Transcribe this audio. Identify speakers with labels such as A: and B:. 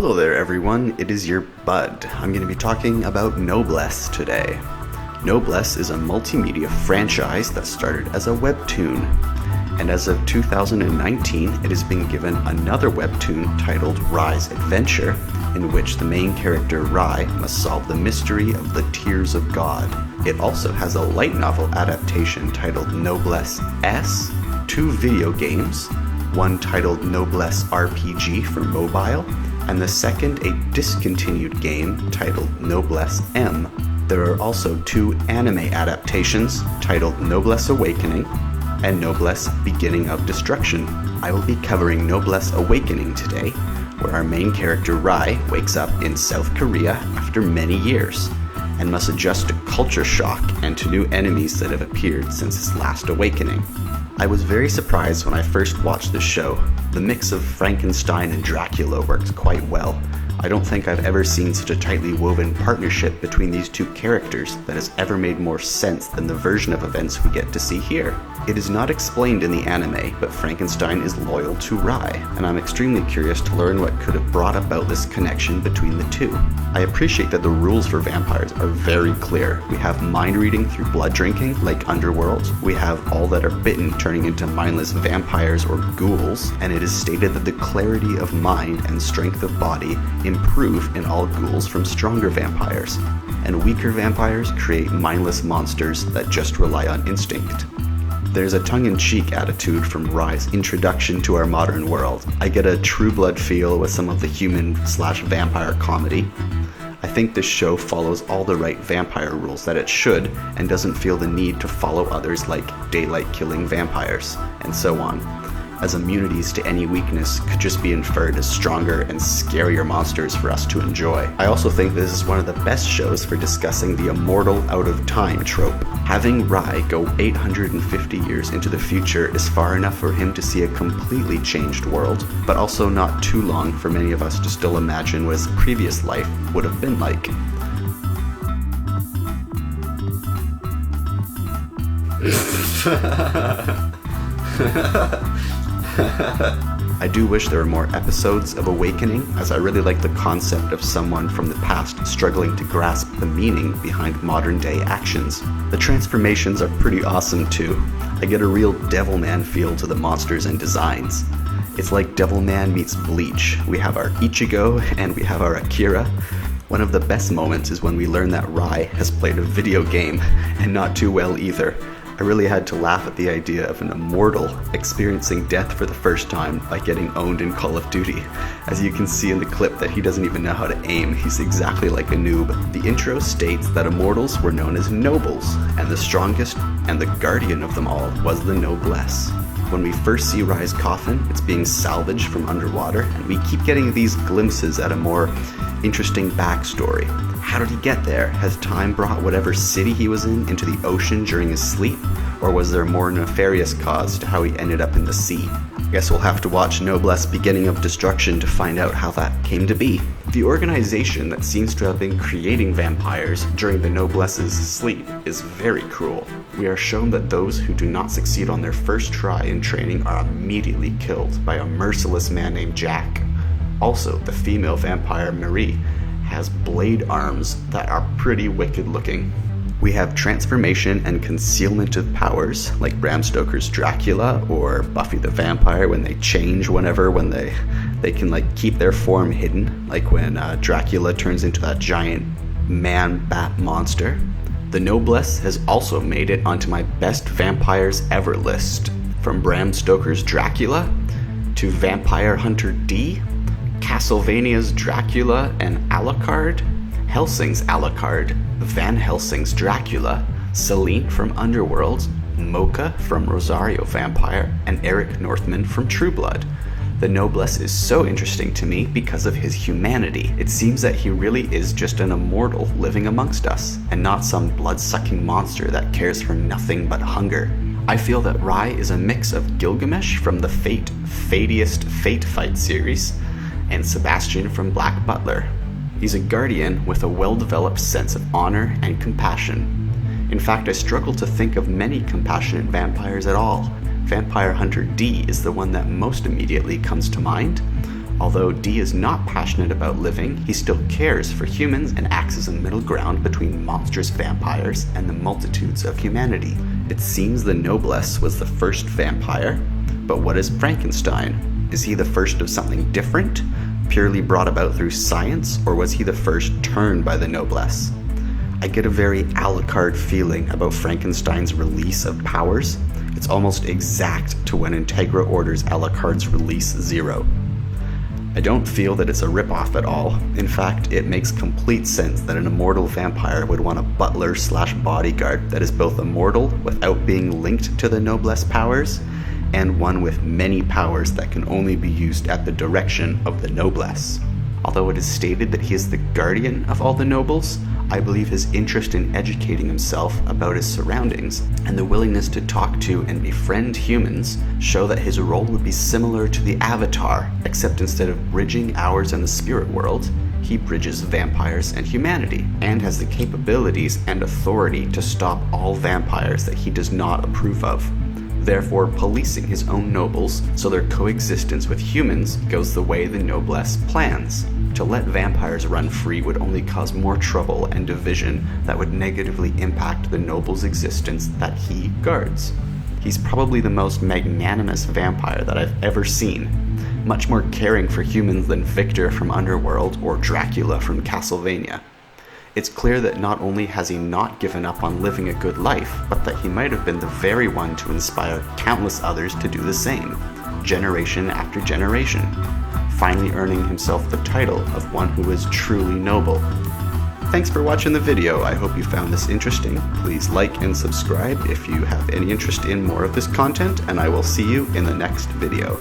A: Hello there everyone, it is your Bud. I'm going to be talking about Noblesse today. Noblesse is a multimedia franchise that started as a webtoon, and as of 2019 it has been given another webtoon titled Rai's Adventure, in which the main character Rai must solve the mystery of the Tears of God. It also has a light novel adaptation titled Noblesse S, 2 video games, one titled Noblesse RPG for mobile, and the second a discontinued game titled Noblesse M. There are also 2 anime adaptations titled Noblesse Awakening and Noblesse Beginning of Destruction. I will be covering Noblesse Awakening today, where our main character Rai wakes up in South Korea after many years and must adjust to culture shock and to new enemies that have appeared since his last awakening. I was very surprised when I first watched this show. The mix of Frankenstein and Dracula worked quite well. I don't think I've ever seen such a tightly woven partnership between these 2 characters that has ever made more sense than the version of events we get to see here. It is not explained in the anime, but Frankenstein is loyal to Rai, and I'm extremely curious to learn what could have brought about this connection between the 2. I appreciate that the rules for vampires are very clear. We have mind reading through blood drinking, like Underworld. We have all that are bitten turning into mindless vampires or ghouls, and it is stated that the clarity of mind and strength of body improve in all ghouls from stronger vampires, and weaker vampires create mindless monsters that just rely on instinct. There's a tongue-in-cheek attitude from Rai's introduction to our modern world. I get a True Blood feel with some of the human/vampire comedy. I think this show follows all the right vampire rules that it should, and doesn't feel the need to follow others like daylight killing vampires, and so on, as immunities to any weakness could just be inferred as stronger and scarier monsters for us to enjoy. I also think this is one of the best shows for discussing the immortal out-of-time trope. Having Rai go 850 years into the future is far enough for him to see a completely changed world, but also not too long for many of us to still imagine what his previous life would have been like. I do wish there were more episodes of Awakening, as I really like the concept of someone from the past struggling to grasp the meaning behind modern day actions. The transformations are pretty awesome too. I get a real Devilman feel to the monsters and designs. It's like Devilman meets Bleach. We have our Ichigo and we have our Akira. One of the best moments is when we learn that Rai has played a video game, and not too well either. I really had to laugh at the idea of an immortal experiencing death for the first time by getting owned in Call of Duty. As you can see in the clip that he doesn't even know how to aim, he's exactly like a noob. The intro states that immortals were known as nobles, and the strongest and the guardian of them all was the noblesse. When we first see Rai's coffin, it's being salvaged from underwater, and we keep getting these glimpses at a more interesting backstory. How did he get there? Has time brought whatever city he was in into the ocean during his sleep? Or was there a more nefarious cause to how he ended up in the sea? I guess we'll have to watch Noblesse Beginning of Destruction to find out how that came to be. The organization that seems to have been creating vampires during the Noblesse's sleep is very cruel. We are shown that those who do not succeed on their first try in training are immediately killed by a merciless man named Jack. Also, the female vampire Marie has blade arms that are pretty wicked looking. We have transformation and concealment of powers, like Bram Stoker's Dracula or Buffy the Vampire, when they change when they can keep their form hidden, like when Dracula turns into that giant man-bat monster. The Noblesse has also made it onto my best vampires ever list, from Bram Stoker's Dracula to Vampire Hunter D, Castlevania's Dracula and Alucard, Helsing's Alucard, Van Helsing's Dracula, Celine from Underworld, Mocha from Rosario Vampire, and Eric Northman from True Blood. The Noblesse is so interesting to me because of his humanity. It seems that he really is just an immortal living amongst us, and not some blood-sucking monster that cares for nothing but hunger. I feel that Rai is a mix of Gilgamesh from the Fatiest Fate Fight series, and Sebastian from Black Butler. He's a guardian with a well-developed sense of honor and compassion. In fact, I struggle to think of many compassionate vampires at all. Vampire Hunter D is the one that most immediately comes to mind, Although D is not passionate about living, he still cares for humans and acts as a middle ground between monstrous vampires and the multitudes of humanity. It seems the Noblesse was the first vampire, but what is Frankenstein? Is he the first of something different, purely brought about through science, or was he the first turned by the Noblesse? I get a very Alucard feeling about Frankenstein's release of powers. It's almost exact to when Integra orders Alucard's release 0. I don't feel that it's a ripoff at all. In fact, it makes complete sense that an immortal vampire would want a butler/bodyguard that is both immortal without being linked to the Noblesse powers, and one with many powers that can only be used at the direction of the Noblesse. Although it is stated that he is the guardian of all the nobles, I believe his interest in educating himself about his surroundings and the willingness to talk to and befriend humans show that his role would be similar to the Avatar, except instead of bridging ours and the spirit world, he bridges vampires and humanity, and has the capabilities and authority to stop all vampires that he does not approve of, therefore policing his own nobles so their coexistence with humans goes the way the Noblesse plans. To let vampires run free would only cause more trouble and division that would negatively impact the nobles' existence that he guards. He's probably the most magnanimous vampire that I've ever seen, much more caring for humans than Victor from Underworld or Dracula from Castlevania. It's clear that not only has he not given up on living a good life, but that he might have been the very one to inspire countless others to do the same, generation after generation, finally earning himself the title of one who is truly noble. Thanks for watching the video. I hope you found this interesting. Please like and subscribe if you have any interest in more of this content, and I will see you in the next video.